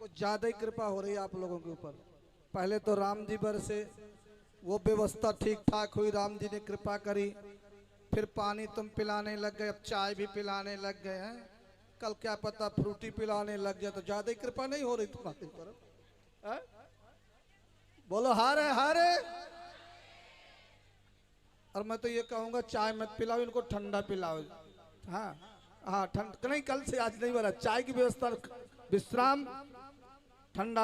कुछ ज्यादा ही कृपा हो रही है आप लोगों के ऊपर। पहले तो राम जी बरसे, वो व्यवस्था ठीक ठाक हुई, राम जी ने कृपा करी। फिर पानी तुम पिलाने लग गए, अब चाय भी पिलाने लग गए हैं। कल क्या पता फ्रूटी पिलाने लग जाए, तो ज्यादा ही कृपा नहीं हो रही तुम्हारी तरफ? हैं? बोलो हारे हारे। और मैं तो ये कहूंगा चाय मत पिलाओ इनको, ठंडा पिलाओ। हाँ हाँ, ठंड नहीं, कल से आज नहीं बना, चाय की व्यवस्था, विश्राम, ठंडा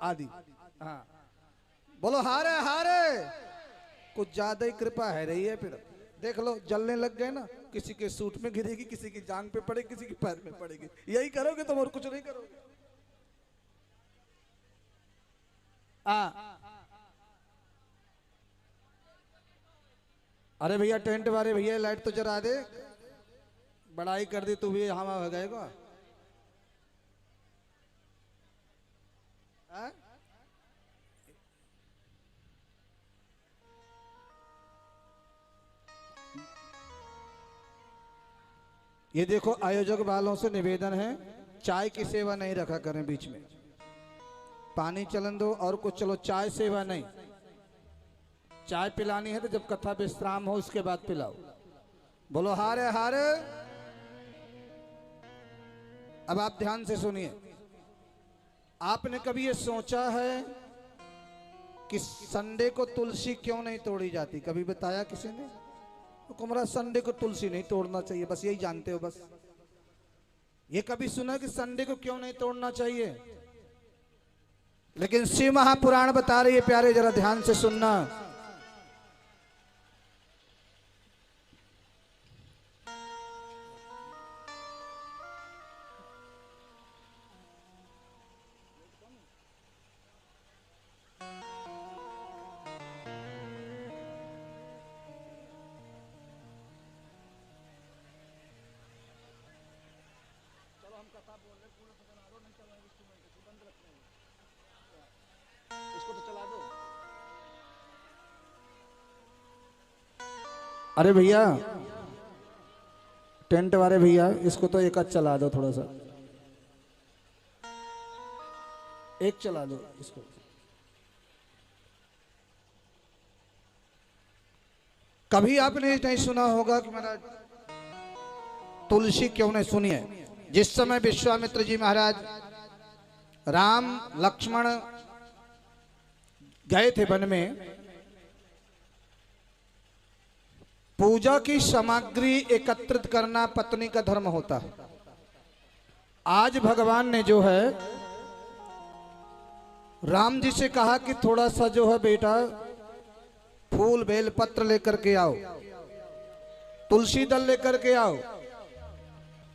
आदि। हाँ बोलो हारे हारे। कुछ ज्यादा ही कृपा है रही है। फिर देख लो जलने लग गए ना, किसी के सूट में गिरेगी, किसी की जांग पे पड़ेगी, किसी के पैर में पड़ेगी। यही करोगे तुम और कुछ नहीं करोगे। अरे भैया टेंट वाले भैया लाइट तो जरा दे, बड़ाई कर दी तू भी हवा हो गएगा। ये देखो आयोजक वालों से निवेदन है, चाय की सेवा नहीं रखा करें बीच में, पानी चलन दो और कुछ, चलो चाय सेवा नहीं। चाय पिलानी है तो जब कथा विश्राम हो उसके बाद पिलाओ। बोलो हारे हारे। अब आप ध्यान से सुनिए, आपने कभी ये सोचा है कि संडे को तुलसी क्यों नहीं तोड़ी जाती? कभी बताया किसी ने? तो कुमरा संडे को तुलसी नहीं तोड़ना चाहिए, बस यही जानते हो बस। ये कभी सुना कि संडे को क्यों नहीं तोड़ना चाहिए? लेकिन शिव महापुराण बता रही है प्यारे, जरा ध्यान से सुनना। इसको तो चला दो। अरे भैया टेंट वाले भैया, इसको तो एक आध चला दो, थोड़ा सा एक चला दो इसको। कभी आपने नहीं सुना होगा कि महाराज तुलसी क्यों नहीं? सुनिए, जिस समय विश्वामित्र जी महाराज राम लक्ष्मण गए थे वन में, पूजा की सामग्री एकत्रित करना पत्नी का धर्म होता है। आज भगवान ने जो है राम जी से कहा कि थोड़ा सा जो है बेटा फूल बेल पत्र लेकर के आओ, तुलसी दल लेकर के आओ।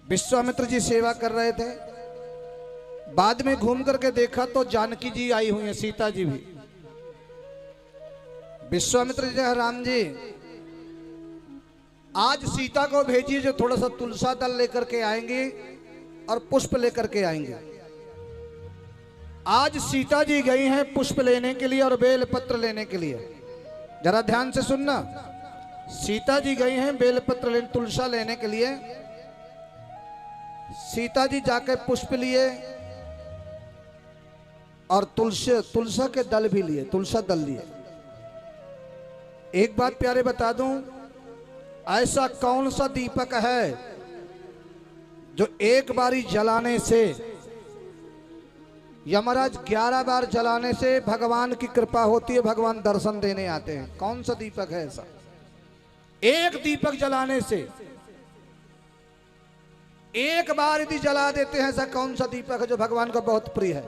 विश्वामित्र जी सेवा कर रहे थे, बाद में घूम करके देखा तो जानकी जी आई हुई है, सीता जी भी। विश्वामित्र जी राम जी आज सीता को भेजिए जो थोड़ा सा तुलसा दल लेकर के आएंगे और पुष्प लेकर के आएंगे। आज सीता जी गई हैं पुष्प लेने के लिए और बेल पत्र लेने के लिए। जरा ध्यान से सुनना, सीता जी गई हैं बेल पत्र लेने, तुलसा लेने के लिए। सीता जी जाकर पुष्प लिए और तुलसा के दल भी लिए, तुलसा दल लिए। एक बात प्यारे बता दूं, ऐसा कौन सा दीपक है जो एक बारी जलाने से, यमराज 11 बार जलाने से भगवान की कृपा होती है, भगवान दर्शन देने आते हैं? कौन सा दीपक है ऐसा? एक दीपक जलाने से, एक बार यदि जला देते हैं, ऐसा कौन सा दीपक है जो भगवान का बहुत प्रिय है?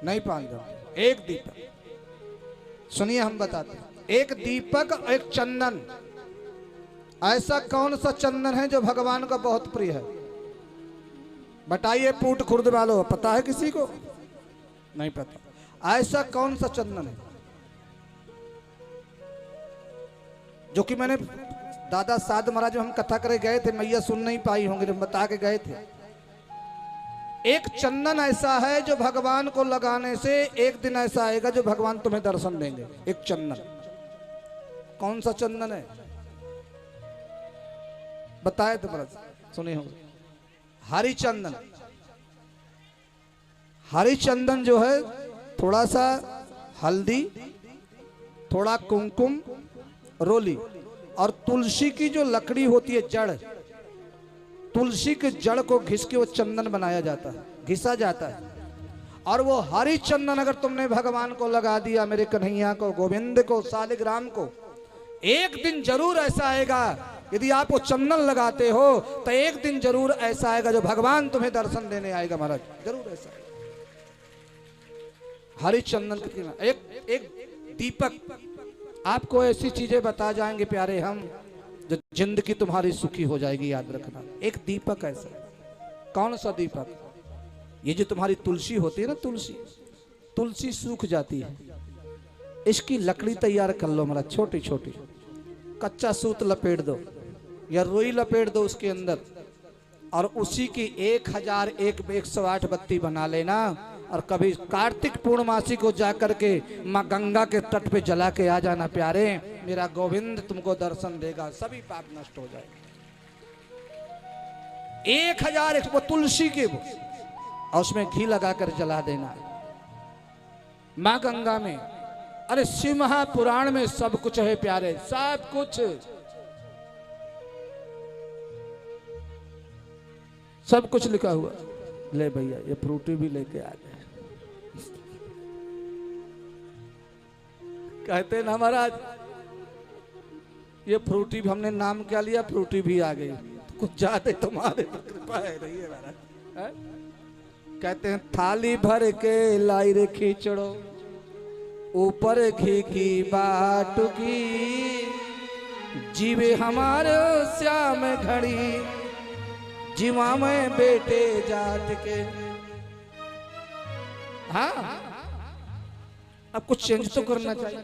नहीं पाएंगे। एक दीपक, सुनिए हम बताते हैं, एक दीपक, एक चंदन। ऐसा कौन सा चंदन है जो भगवान का बहुत प्रिय है? बताइए पूट खुर्द वालों, पता है किसी को? नहीं पता। ऐसा कौन सा चंदन है जो कि मैंने दादा साध महाराज में हम कथा करे गए थे, मैया सुन नहीं पाई होंगे, हम बता के गए थे। एक चंदन ऐसा है जो भगवान को लगाने से एक दिन ऐसा आएगा जो भगवान तुम्हें दर्शन देंगे। एक चंदन, कौन सा चंदन है बताए तो बरस सुने हो? हरिचंदन। हरी चंदन जो है थोड़ा सा हल्दी, थोड़ा कुमकुम, रोली, और तुलसी की जो लकड़ी होती है जड़, तुलसी के जड़ को घिस के वो चंदन बनाया जाता है, घिसा जाता है। और वो हरी चंदन अगर तुमने भगवान को लगा दिया, मेरे कन्हैया को, गोविंद को, शालिग्राम को, एक दिन जरूर ऐसा आएगा, यदि आप वो चंदन लगाते हो तो एक दिन जरूर ऐसा आएगा जो भगवान तुम्हें दर्शन देने आएगा महाराज, जरूर ऐसा आएगा। हरी चंदन की एक दीपक, आपको ऐसी चीजें बता जाएंगे प्यारे हम जो जिंदगी तुम्हारी सुखी हो जाएगी, याद रखना। एक दीपक ऐसा, कौन सा दीपक? ये जो तुम्हारी तुलसी होती है ना, तुलसी सूख जाती है, इसकी लकड़ी तैयार कर लो महाराज, छोटी छोटी, कच्चा सूत लपेट दो या रुई लपेट दो उसके अंदर, और उसी की 1001 बत्ती बना लेना, और कभी कार्तिक पूर्णमासी को जाकर के माँ गंगा के तट पे जला के आ जाना प्यारे, मेरा गोविंद तुमको दर्शन देगा, सभी पाप नष्ट हो जाएंगे। 1001 वो तुलसी के, वो और उसमें घी लगाकर जला देना माँ गंगा में। अरे शिव महापुराण में सब कुछ है प्यारे, सब कुछ, सब कुछ लिखा हुआ। ले भैया ये फ्रूटी भी लेके आ गए। कहते ना महाराज, ये फ्रूटी भी हमने नाम क्या लिया, फ्रूटी भी आ गई, कुछ ज्यादा तुम्हारे कृपा है रही है महाराज। कहते हैं थाली भर के लाई रे खींचड़ो, ऊपर घी की बाटुकी, जीवे हमारे श्याम घड़ी, जीवा में बेटे जात के। हाँ, अब कुछ चेंज तो करना चाहिए।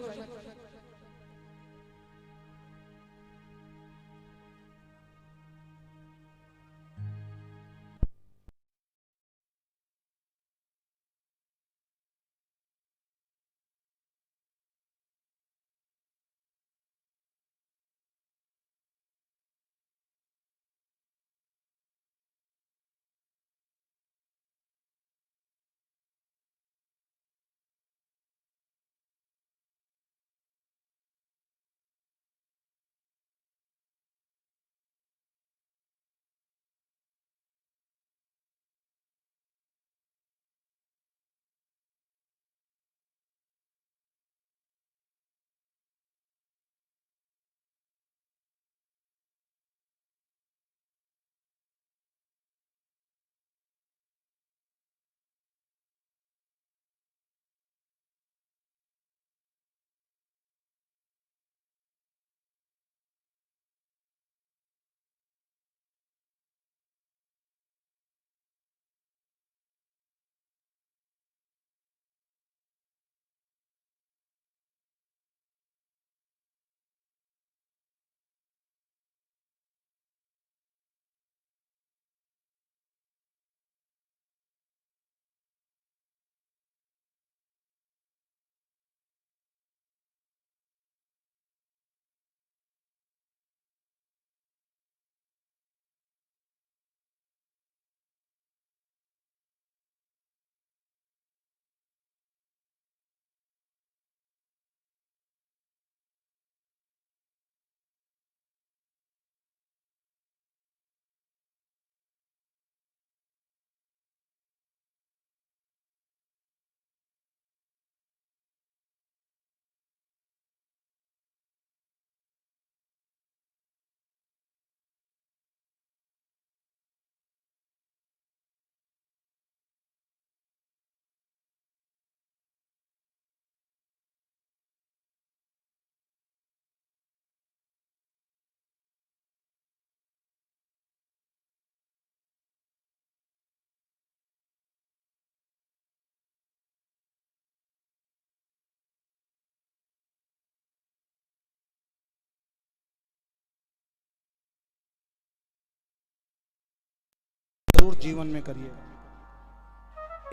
जरूर जीवन में करिए।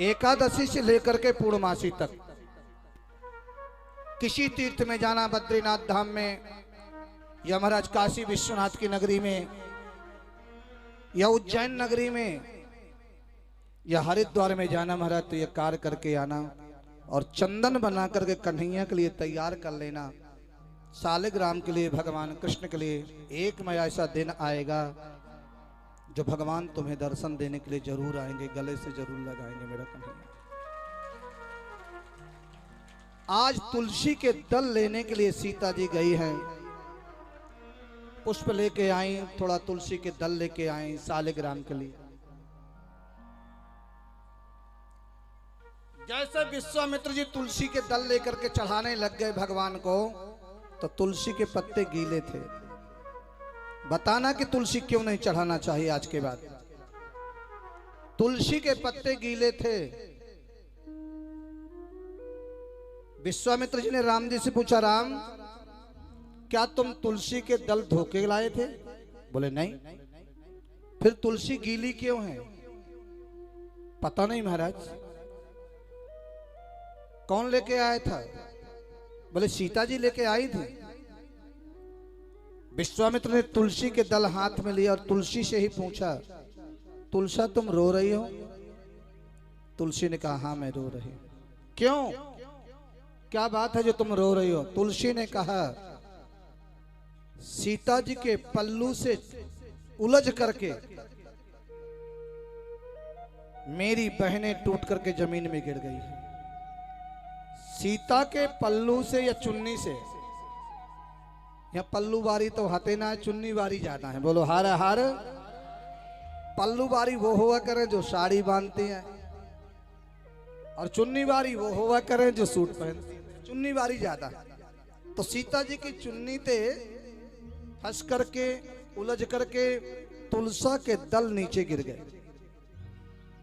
एकादशी से लेकर के पूर्णमासी तक किसी तीर्थ में जाना, बद्रीनाथ धाम में, या महाराज काशी विश्वनाथ की नगरी में, या उज्जैन नगरी में, या हरिद्वार में जाना महाराज तो ये कार्य करके आना और चंदन बना करके कन्हैया के लिए तैयार कर लेना। सालिग्राम के लिए, भगवान कृष्ण के लिए एक में ऐसा दिन आएगा जो भगवान तुम्हें दर्शन देने के लिए जरूर आएंगे, गले से जरूर लगाएंगे मेरा कन्हैया। आज तुलसी के दल लेने के लिए सीता जी गई हैं, पुष्प लेके आई, थोड़ा तुलसी के दल लेके आई सालिग्राम के लिए। जैसे विश्वामित्र जी तुलसी के दल लेकर के चढ़ाने लग गए भगवान को, तो तुलसी के पत्ते गीले थे। बताना कि तुलसी क्यों नहीं चढ़ाना चाहिए आज के बाद। तुलसी के पत्ते गीले थे। विश्वामित्र जी ने राम जी से पूछा, राम क्या तुम तुलसी के दल धोके लाए थे? बोले नहीं। फिर तुलसी गीली क्यों है? पता नहीं महाराज। कौन लेके आया था? बोले सीता जी लेके आई थी। विश्वामित्र ने तुलसी के दल हाथ में लिया और तुलसी से ही पूछा, तुलसा तुम रो रही हो? तुलसी ने कहा, हाँ मैं रो रही हूं। क्यों? क्या बात है जो तुम रो रही हो? तुलसी ने कहा, सीता जी के पल्लू से उलझ करके मेरी बहनें टूट करके जमीन में गिर गई है। सीता के पल्लू से या चुन्नी से? या पल्लू बारी तो हाथे ना है, चुन्नी बारी ज्यादा है। बोलो हार हार। पल्लू बारी वो हुआ करे जो साड़ी बांधती हैं, और चुन्नी बारी वो हुआ करे जो सूट पहनती है। चुन्नी बारी ज्यादा है। तो सीता जी की चुन्नी ते फंस करके, उलझ करके तुलसा के दल नीचे गिर गए।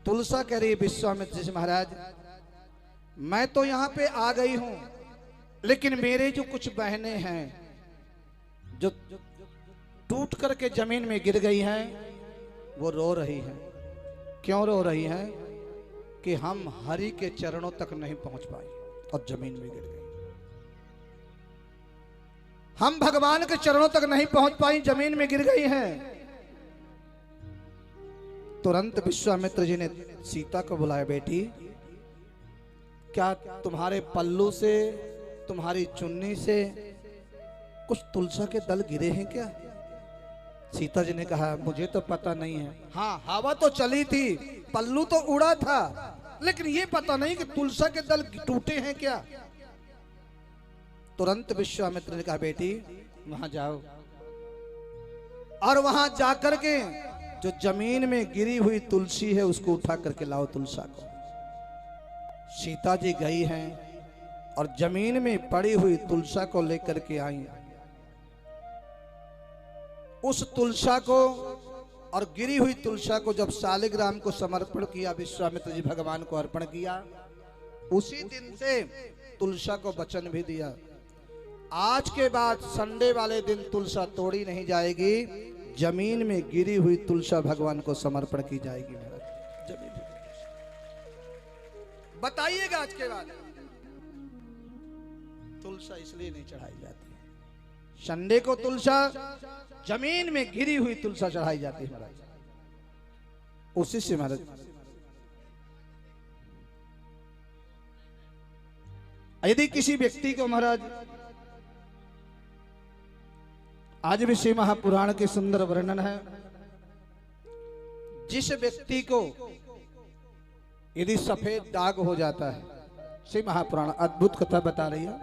तुलसा कह रही है विश्वामित्र जी, महाराज मैं तो यहां पे आ गई हूं, लेकिन मेरे जो कुछ बहनें हैं जो टूट करके जमीन में गिर गई हैं, वो रो रही हैं। क्यों रो रही हैं? कि हम हरि के चरणों तक नहीं पहुंच पाए और जमीन में गिर गई। हम भगवान के चरणों तक नहीं पहुंच पाई, जमीन में गिर गई हैं। तुरंत विश्वामित्र जी ने सीता को बुलाया, बेटी क्या तुम्हारे पल्लू से, तुम्हारी चुन्नी से कुछ तुलसा के दल गिरे हैं क्या? सीता जी ने कहा, मुझे तो पता नहीं है। हाँ हवा तो चली थी, पल्लू तो उड़ा था, लेकिन ये पता नहीं कि तुलसा के दल टूटे हैं क्या। तुरंत विश्वामित्र ने कहा, बेटी वहां जाओ और वहां जाकर के जो जमीन में गिरी हुई तुलसी है उसको उठा करके लाओ तुलसा को। सीता जी गई हैं और जमीन में पड़ी हुई तुलसा को लेकर के आई। उस तुलसा को और गिरी हुई तुलसा को जब सालिग्राम को समर्पण किया, विश्वामित्र जी भगवान को अर्पण किया, उसी दिन से तुलसा को वचन भी दिया, आज के बाद संडे वाले दिन तुलसा तोड़ी नहीं जाएगी, जमीन में गिरी हुई तुलसा भगवान को समर्पण की जाएगी। महाराज जमीन बताइएगा, आज के बाद तुलसा इसलिए नहीं चढ़ाई जाती है। संडे को तुलसा, जमीन में गिरी हुई तुलसा चढ़ाई जाती है महाराज। उसी से महाराज यदि किसी व्यक्ति को महाराज, आज भी श्री महापुराण के सुंदर वर्णन है, जिस व्यक्ति को यदि सफेद दाग हो जाता है, श्री महापुराण अद्भुत कथा बता रही है,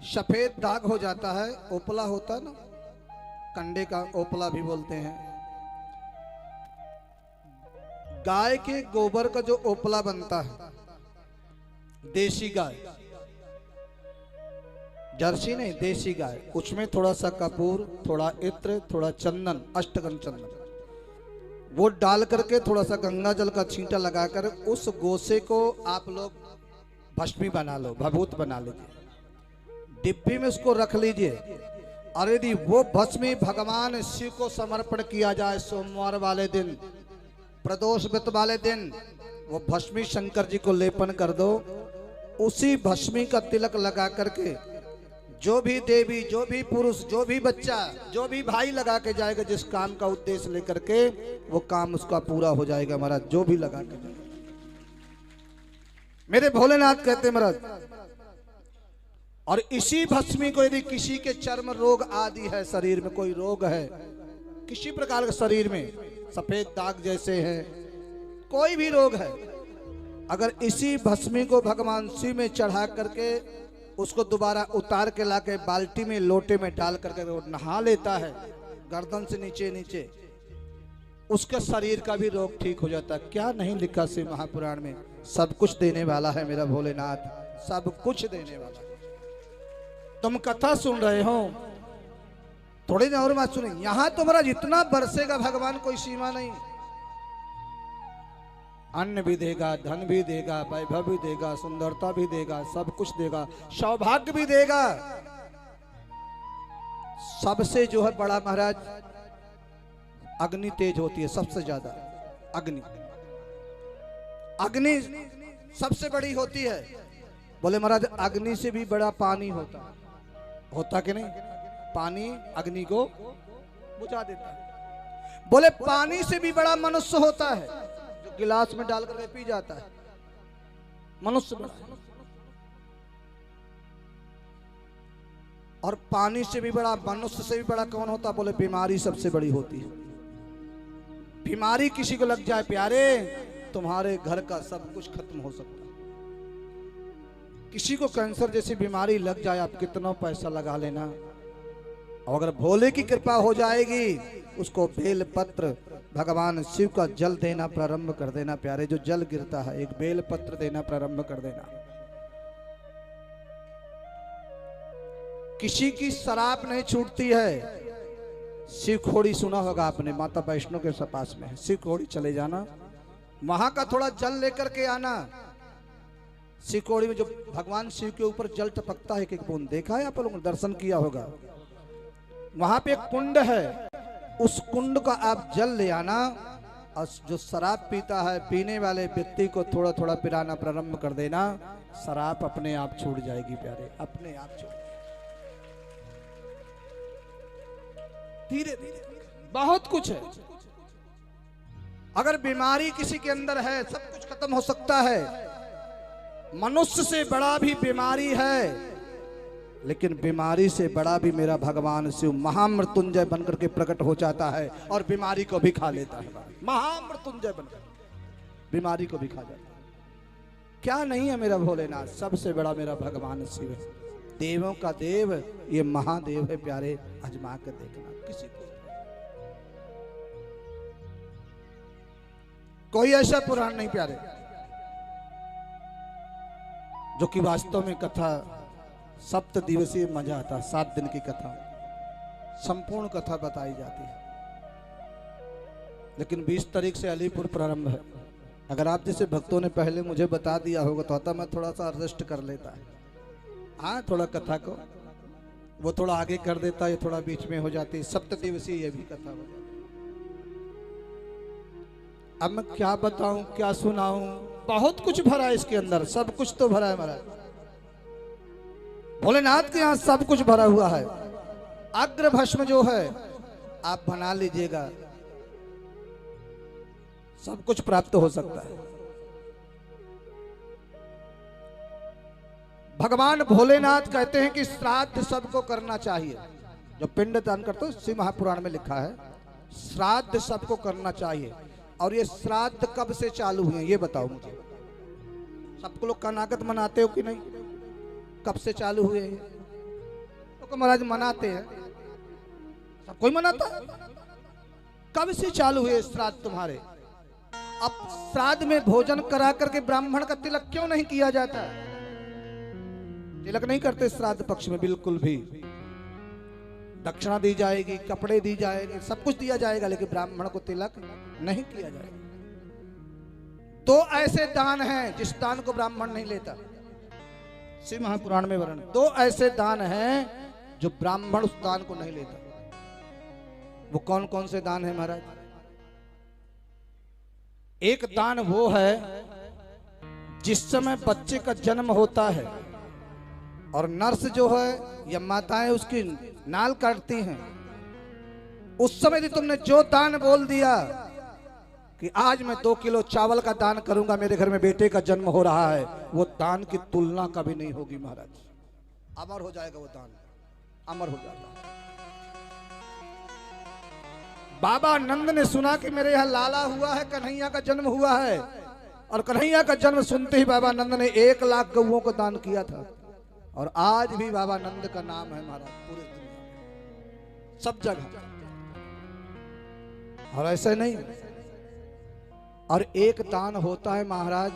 सफेद दाग हो जाता है, ओपला होता है ना, कंडे का ओपला भी बोलते हैं। गाय के गोबर का जो ओपला बनता है, देसी गाय, जर्सी नहीं, देसी गाय, उसमें थोड़ा सा कपूर, थोड़ा इत्र, थोड़ा चंदन, अष्टगंध चंदन, वो डाल करके थोड़ा सा गंगा जल का छींटा लगाकर उस गोसे को आप लोग भस्मी बना लो, भभूत बना लीजिए, डिब्बी में उसको रख लीजिए। और यदि वो भस्मी भगवान शिव को समर्पण किया जाए सोमवार वाले दिन, प्रदोष व्रत वाले दिन, वो भस्मी शंकर जी को लेपन कर दो। उसी भस्मी का तिलक लगा करके जो भी देवी, जो भी पुरुष, जो भी बच्चा, जो भी भाई लगा के जाएगा जिस काम का उद्देश्य लेकर के, वो काम उसका पूरा हो जाएगा महाराज। जो भी लगा के जाएगा, मेरे भोलेनाथ कहते महाराज। और इसी भस्मी को यदि किसी के चर्म रोग आदि है, शरीर में कोई रोग है किसी प्रकार के, शरीर में सफेद दाग जैसे हैं, कोई भी रोग है, अगर इसी भस्मी को भगवान शिव में चढ़ा करके उसको दोबारा उतार के लाके बाल्टी में, लोटे में डाल करके वो नहा लेता है, गर्दन से नीचे नीचे, उसके शरीर का भी रोग ठीक हो जाता है। क्या नहीं लिखा शिव महापुराण में? सब कुछ देने वाला है मेरा भोलेनाथ, सब कुछ देने वाला। तुम कथा सुन रहे हो, थोड़ी देर और बात सुने। यहां तुम्हारा जितना बरसेगा भगवान, कोई सीमा नहीं। अन्न भी देगा, धन भी देगा, वैभव भी देगा, सुंदरता भी देगा, सब कुछ देगा, सौभाग्य भी देगा। सबसे जो है बड़ा महाराज अग्नि तेज होती है, सबसे ज्यादा अग्नि। अग्नि सबसे बड़ी होती है। बोले महाराज अग्नि से भी बड़ा पानी होता कि नहीं? पानी अग्नि को बुझा देता है। बोले पानी से भी बड़ा मनुष्य होता है, जो गिलास में डाल करके पी जाता है, मनुष्य बड़ा है। और पानी से भी बड़ा, मनुष्य से भी बड़ा कौन होता? बोले बीमारी सबसे बड़ी होती है। बीमारी किसी को लग जाए प्यारे, तुम्हारे घर का सब कुछ खत्म हो सकता है। किसी को कैंसर जैसी बीमारी लग जाए, आप कितना पैसा लगा लेना, और अगर भोले की कृपा हो जाएगी, उसको बेल पत्र, भगवान शिव का जल देना प्रारंभ कर देना प्यारे। जो जल गिरता है एक बेल पत्र देना प्रारंभ कर देना। किसी की शराब नहीं छूटती है। शिवखोड़ी सुना होगा आपने, माता वैष्णो के पास में है शिवखोड़ी, चले जाना, वहां का थोड़ा जल लेकर के आना। शिवखोड़ी में जो भगवान शिव के ऊपर जल टपकता है, एक बूंद देखा है आप लोगों ने, दर्शन किया होगा। वहां पे एक कुंड है, उस कुंड का आप जल ले आना, और जो शराब पीता है, पीने वाले व्यक्ति को थोड़ा थोड़ा पिलाना प्रारंभ कर देना। शराब अपने आप छूट जाएगी प्यारे, अपने आप छूट, धीरे धीरे। बहुत कुछ है। अगर बीमारी किसी के अंदर है, सब कुछ खत्म हो सकता है। मनुष्य से बड़ा भी बीमारी है, लेकिन बीमारी से बड़ा भी मेरा भगवान शिव महामृत्युंजय बनकर के प्रकट हो जाता है, और बीमारी को भी खा लेता है। महामृत्युंजय बनकर बीमारी को भी खा जाता है। क्या नहीं है मेरा भोलेनाथ? सबसे बड़ा मेरा भगवान शिव है। देवों का देव, ये महादेव है प्यारे। आजमा कर देखना, किसी को कोई ऐसा पुराण नहीं प्यारे जो कि वास्तव में कथा 7 दिवसीय मजा आता। 7 दिन की कथा, संपूर्ण कथा बताई जाती है। लेकिन 20 तारीख से अलीपुर प्रारंभ है। अगर आप जैसे भक्तों ने पहले मुझे बता दिया होगा तो आता मैं थोड़ा सा एडजस्ट कर लेता है। हाँ, थोड़ा कथा को वो थोड़ा आगे कर देता है, थोड़ा बीच में हो जाती है। 7 दिवसीय ये भी कथा हो जाती। अब मैं क्या बताऊं, क्या सुनाऊं? बहुत कुछ भरा है इसके अंदर, सब कुछ तो भरा है महाराज। भोलेनाथ के यहाँ सब कुछ भरा हुआ है। अग्र भस्म जो है आप बना लीजिएगा, सब कुछ प्राप्त हो सकता है। भगवान भोलेनाथ कहते हैं कि श्राद्ध सबको करना चाहिए। जो पिंड दान करते हो, शिव महापुराण में लिखा है श्राद्ध सबको करना चाहिए। और ये श्राद्ध कब से चालू हुए ये बताओ मुझे। सबको लोग कनागत मनाते हो कि नहीं? कब से चालू हुए हैं? तो महाराज मनाते हैं, सब कोई मनाता है। कब से चालू हुए श्राद्ध तुम्हारे? अब श्राद्ध में भोजन करा करके ब्राह्मण का तिलक क्यों नहीं किया जाता? तिलक नहीं करते श्राद्ध पक्ष में बिल्कुल भी। दक्षिणा दी जाएगी, कपड़े दी जाएंगे, सब कुछ दिया जाएगा, लेकिन ब्राह्मण को तिलक नहीं किया जाएगा। तो ऐसे दान हैं जिस दान को ब्राह्मण नहीं लेता। शिव महापुराण में वर्णन, 2 ऐसे दान हैं जो ब्राह्मण उस दान को नहीं लेता। वो कौन कौन से दान है महाराज? एक दान वो है जिस समय बच्चे का जन्म होता है, और नर्स जो है या माताएं उसकी नाल काटती हैं, उस समय भी तुमने जो दान बोल दिया कि आज मैं 2 किलो चावल का दान करूंगा, मेरे घर में बेटे का जन्म हो रहा है, वो दान की तुलना कभी नहीं होगी महाराज। अमर हो जाएगा वो दान, अमर हो जाएगा। बाबा नंद ने सुना कि मेरे यहाँ लाला हुआ है, कन्हैया का जन्म हुआ है, और कन्हैया का जन्म सुनते ही बाबा नंद ने 1 लाख गौओं को दान किया था। और आज भी बाबा नंद का नाम है महाराज पूरे दुनिया में, सब जगह। और ऐसे नहीं, और एक दान होता है महाराज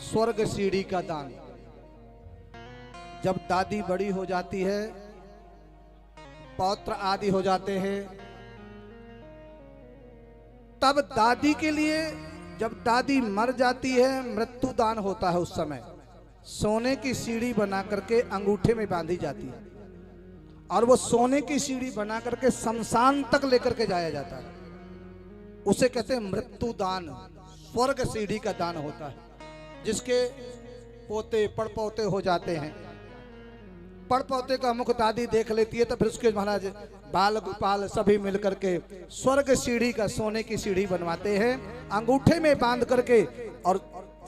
स्वर्ग सीढ़ी का दान। जब दादी बड़ी हो जाती है, पौत्र आदि हो जाते हैं, तब दादी के लिए, जब दादी मर जाती है, मृत्यु दान होता है। उस समय सोने की सीढ़ी बना करके अंगूठे में बांधी जाती है, और वो सोने की सीढ़ी बना करके शमशान तक लेकर के जाया जाता है। उसे कहते हैं मृत्यु दान। स्वर्ग सीढ़ी का दान होता है। जिसके पोते पड़पोते हो जाते हैं, पड़पोते का मुख दादी देख लेती है, तो फिर उसके महाराज बाल गोपाल सभी मिलकर के स्वर्ग सीढ़ी का, सोने की सीढ़ी बनवाते हैं, अंगूठे में बांध करके, और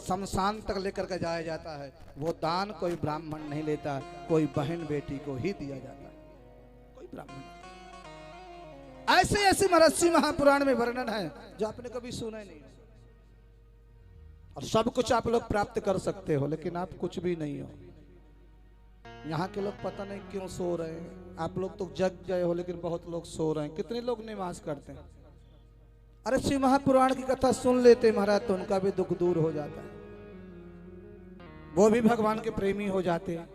शमशान तक लेकर के जाया जाता है। वो दान कोई ब्राह्मण नहीं लेता, कोई बहन बेटी को ही दिया जाता है, कोई ब्राह्मण। ऐसे ऐसे महर्षि महापुराण में वर्णन है जो आपने कभी सुना ही नहीं। और सब कुछ आप लोग प्राप्त कर सकते हो, लेकिन आप कुछ भी नहीं हो। यहाँ के लोग पता नहीं क्यों सो रहे हैं। आप लोग तो जग गए हो, लेकिन बहुत लोग सो रहे हैं। कितने लोग निवास करते हैं। अरे शिव महापुराण की कथा सुन लेते महाराज, तो उनका भी दुख दूर हो जाता है, वो भी भगवान के प्रेमी हो जाते हैं।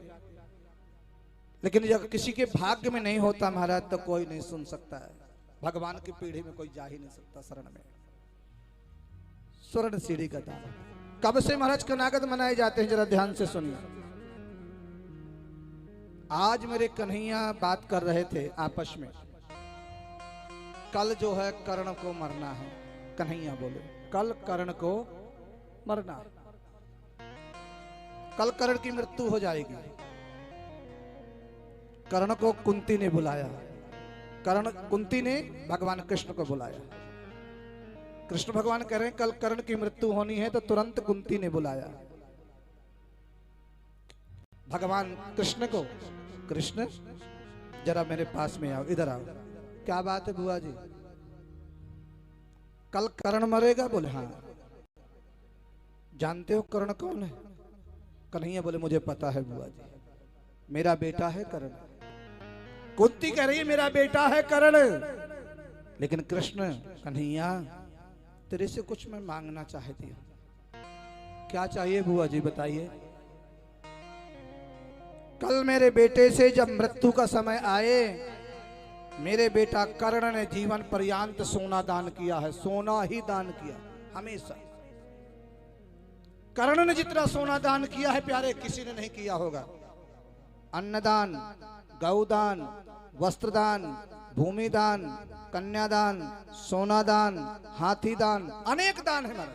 लेकिन जब किसी के भाग्य में नहीं होता महाराज, तो कोई नहीं सुन सकता है। भगवान की पीढ़ी में कोई जा ही नहीं सकता शरण में। स्वर्ण सीढ़ी का दान कब से महाराज कनागत मनाए जाते हैं, जरा ध्यान से सुनिए। आज मेरे कन्हैया बात कर रहे थे आपस में, कल जो है कर्ण को मरना है। कन्हैया बोले कल कर्ण को मरना, कल कर्ण की मृत्यु हो जाएगी। कर्ण को कुंती ने बुलाया, कुंती ने भगवान कृष्ण को बुलाया। कृष्ण भगवान कह रहे हैं कल कर्ण की मृत्यु होनी है, तो तुरंत कुंती ने बुलाया भगवान कृष्ण को। कृष्ण जरा मेरे पास में आओ, इधर आओ। क्या बात है बुआ जी, कल कर्ण मरेगा? बोले हाँ। जानते हो कर्ण कौन है? कन्हैया बोले मुझे पता है बुआ जी, मेरा बेटा है कर्ण। कुंती कह रही है मेरा बेटा है कर्ण। लेकिन कृष्ण, कन्हैया तेरे से कुछ मैं मांगना चाहती हूं। क्या चाहिए बुआ जी बताइए। कल मेरे बेटे से जब मृत्यु का समय आए, मेरे बेटा कर्ण ने जीवन पर्यंत सोना दान किया है, सोना ही दान किया हमेशा। कर्ण ने जितना सोना दान किया है प्यारे, किसी ने नहीं किया होगा। अन्नदान, गौदान, वस्त्रदान, भूमिदान, कन्यादान, सोनादान, हाथीदान, अनेक दान है हमारे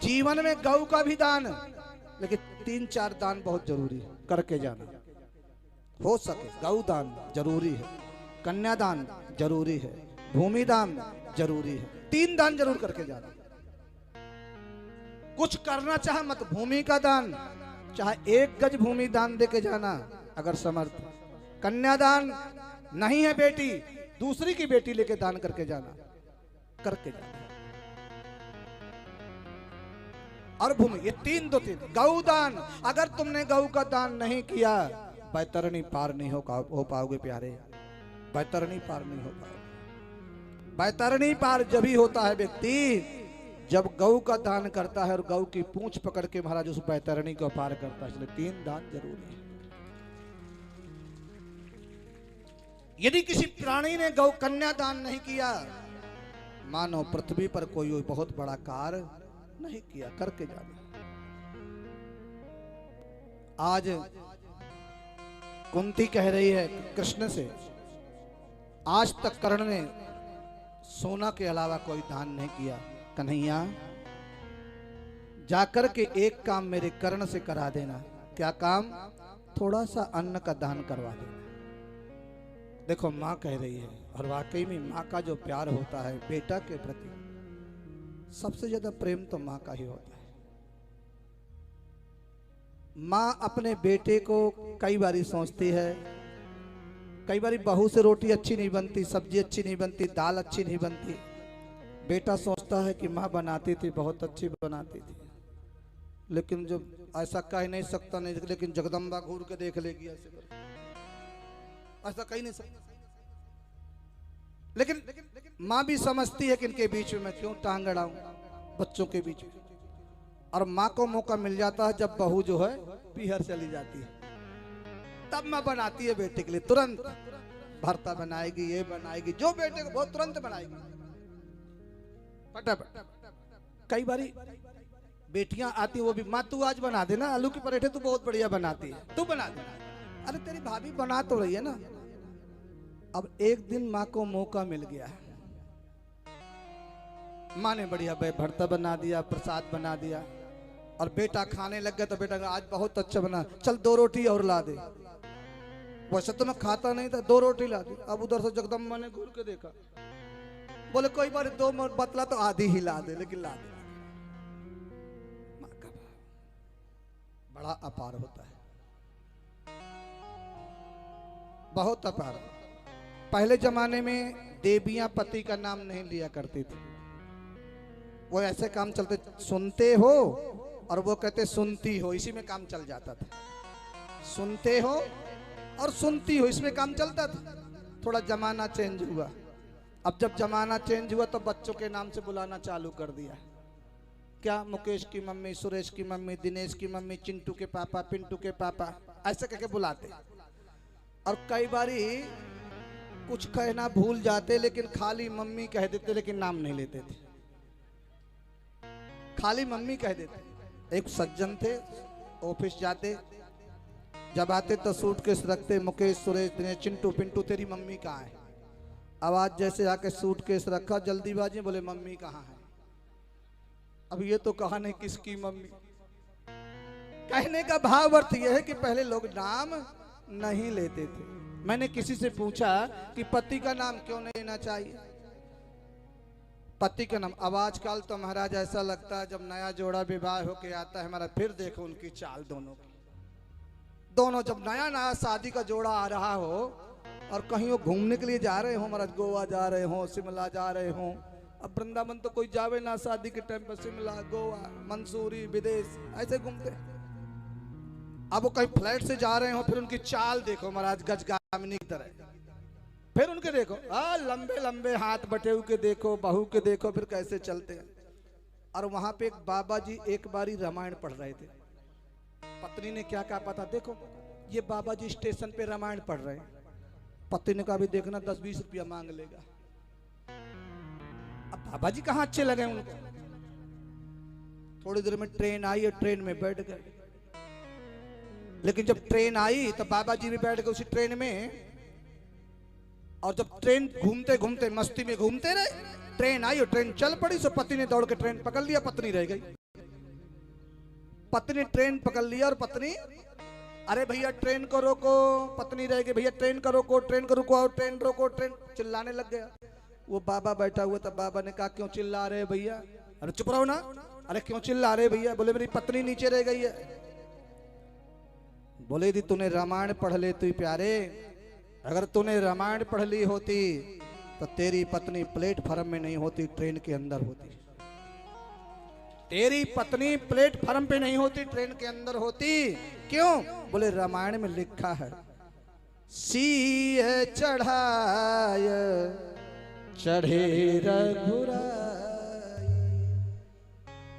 जीवन में। गौ का भी दान, लेकिन 3-4 दान बहुत जरूरी है, करके जाना हो सके। गौदान जरूरी है, कन्यादान जरूरी है, भूमिदान जरूरी है, 3 दान जरूर करके जाना। कुछ करना चाहे मत, भूमि का दान चाहे 1 गज भूमि दान देके जाना अगर समर्थ। कन्यादान नहीं है बेटी, दूसरी की बेटी लेके दान करके जाना, करके जाना। और भूमि, ये 3 गौदान, अगर तुमने गौ का दान नहीं किया, बैतरणी पार नहीं हो पाओगे प्यारे, बैतरणी पार नहीं हो पाओगे। बैतरणी पार जब ही होता है व्यक्ति जब गौ का दान करता है और गौ की पूंछ पकड़ के महाराज उस बैतरणी को पार करता है। इसलिए 3 दान जरूरी है। यदि किसी प्राणी ने गौ कन्या दान नहीं किया, मानो पृथ्वी पर कोई बहुत बड़ा कार्य नहीं किया, करके जाना। आज कुंती कह रही है कृष्ण से, आज तक कर्ण ने सोना के अलावा कोई दान नहीं किया। कन्हैया जाकर के एक काम मेरे कर्ण से करा देना। क्या काम? थोड़ा सा अन्न का दान करवा देना। देखो माँ कह रही है, और वाकई में माँ का जो प्यार होता है बेटा के प्रति, सबसे ज्यादा प्रेम तो माँ का ही होता है। माँ अपने बेटे को कई बारी सोचती है, कई बारी बहू से रोटी अच्छी नहीं बनती, सब्जी अच्छी नहीं बनती, दाल अच्छी नहीं बनती, बेटा सोचता है कि माँ बनाती थी, बहुत अच्छी बनाती थी। लेकिन जो ऐसा कह नहीं सकता नहीं, लेकिन जगदम्बा घूर के देख लेगी ऐसे कर, ऐसा कह नहीं सकता। लेकिन माँ भी समझती है कि इनके बीच में मैं क्यों टांग अड़ाऊं, बच्चों के बीच में। और माँ को मौका मिल जाता है जब बहू जो है पीहर चली जाती है, तब माँ बनाती है बेटे के लिए, तुरंत भरता बनाएगी, ये बनाएगी, जो बेटे को बहुत तुरंत बनाएगी फटाफट। कई बारी बेटियां आती, वो भी, माँ तू आज बना देना आलू के पराठे, तू बहुत बढ़िया बनाती है, तू बना देना। अरे तेरी भाभी बना तो रही है ना। अब एक दिन माँ को मौका मिल गया, माँ ने बढ़िया भरता बना दिया, प्रसाद बना दिया, और बेटा खाने लग गया। तो बेटा कहा आज बहुत अच्छा बना, चल 2 रोटी और ला दे। वैसे तो मैं खाता नहीं था, 2 रोटी ला दी। अब उधर से जगदम्बा ने घूर के देखा, बोले कोई बार 2 बतला तो आधी ही ला दे, लेकिन ला दे। माँ का बड़ा अपार होता है, बहुत अपार। पहले जमाने में देवियां पति का नाम नहीं लिया करती थी, वो ऐसे काम चलते, सुनते हो, और वो कहते सुनती हो, इसी में काम चल जाता था। सुनते हो और सुनती हो, इसमें काम चलता था। थोड़ा जमाना चेंज हुआ, अब जब जमाना चेंज हुआ तो बच्चों के नाम से बुलाना चालू कर दिया। क्या? मुकेश की मम्मी, सुरेश की मम्मी, दिनेश की मम्मी, चिंटू के पापा, पिंटू के पापा, ऐसे करके बुलाते। और कई बारी कुछ कहना भूल जाते, लेकिन खाली मम्मी कह देते, लेकिन नाम नहीं लेते थे, खाली मम्मी कह देते। एक सज्जन थे, ऑफिस जाते, जब आते तो सूटकेस रखते, मुकेश, सुरेश, दिनेश, चिंटू, पिंटू, तेरी मम्मी कहाँ है? आवाज जैसे आके सूटकेस रखा, जल्दीबाजी, बोले मम्मी कहाँ है? अब ये तो कहा नहीं किसकी मम्मी। कहने का भाव अर्थ यह है कि पहले लोग नाम नहीं लेते थे। मैंने किसी से पूछा कि पति का नाम क्यों नहीं लेना चाहिए? पति का नाम, अब आजकल तो महाराज ऐसा लगता है जब नया जोड़ा विवाह होके आता है हमारा, फिर देखो उनकी चाल दोनों की। दोनों जब नया नया शादी का जोड़ा आ रहा हो और कहीं वो घूमने के लिए जा रहे हो, महाराज गोवा जा रहे हो, शिमला जा रहे हो। अब वृंदावन तो कोई जावे ना शादी के टाइम पर, शिमला, गोवा, मंसूरी, विदेश ऐसे घूमते। अब वो कहीं फ्लाइट से जा रहे हो, फिर उनकी चाल देखो महाराज, गजगामिनी की तरह। फिर उनके देखो लंबे लंबे हाथ बटे के देखो, बहू के देखो, फिर कैसे चलते हैं। और वहां पे एक बाबा जी एक बारी रामायण पढ़ रहे थे। पत्नी ने क्या कहा पता? देखो ये बाबा जी स्टेशन पे रामायण पढ़ रहे हैं। पत्नी ने कहा भी देखना 10-20 रुपया मांग लेगा। अब बाबा जी कहाँ अच्छे लगे उनको। थोड़ी देर में ट्रेन आई और ट्रेन में बैठ गए। लेकिन जब ट्रेन आई तो बाबा जी भी बैठ गए उसी ट्रेन में। और जब ट्रेन घूमते घूमते मस्ती में घूमते रहे, ट्रेन आई और ट्रेन चल पड़ी। सो पति ने दौड़ के ट्रेन पकड़ लिया, पत्नी रह गई। पत्नी ट्रेन पकड़ लिया और पत्नी, अरे भैया ट्रेन को रोको, पत्नी रह गई, भैया ट्रेन को रोको, ट्रेन को रुको, ट्रेन रोको, ट्रेन, चिल्लाने लग गया। वो बाबा बैठा हुआ था, बाबा ने कहा क्यों चिल्ला रहे भैया? अरे चुप रहो ना। अरे क्यों चिल्ला रहे भैया? बोले मेरी पत्नी नीचे रह गई है। बोले यदि तूने रामायण पढ़ लेती प्यारे, अगर तूने रामायण पढ़ ली होती तो तेरी पत्नी प्लेटफार्म में नहीं होती, ट्रेन के अंदर होती। तेरी पत्नी प्लेटफार्म पे नहीं होती, ट्रेन के अंदर होती। क्यों? बोले रामायण में लिखा है, सिंह चढ़ाय चढ़े रघुराई।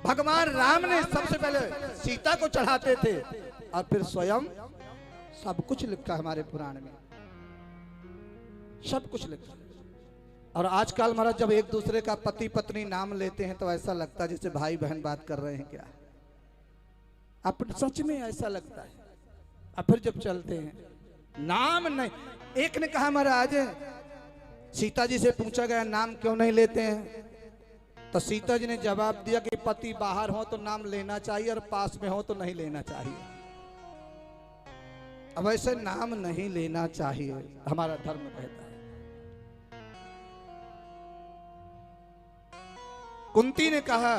भगवान राम ने सबसे पहले सीता को चढ़ाते थे और फिर स्वयं। सब कुछ लिखा हमारे पुराण में, सब कुछ लिखा। और आजकल महाराज जब एक दूसरे का पति पत्नी नाम लेते हैं तो ऐसा लगता है जैसे भाई बहन बात कर रहे हैं क्या। अब सच में ऐसा लगता है। अब फिर जब चलते हैं नाम नहीं। एक ने कहा महाराज, सीता जी से पूछा गया नाम क्यों नहीं लेते हैं? तो सीता जी ने जवाब दिया कि पति बाहर हो तो नाम लेना चाहिए और पास में हो तो नहीं लेना चाहिए। अब ऐसे नाम नहीं लेना चाहिए, हमारा धर्म कहता है। कुंती ने कहा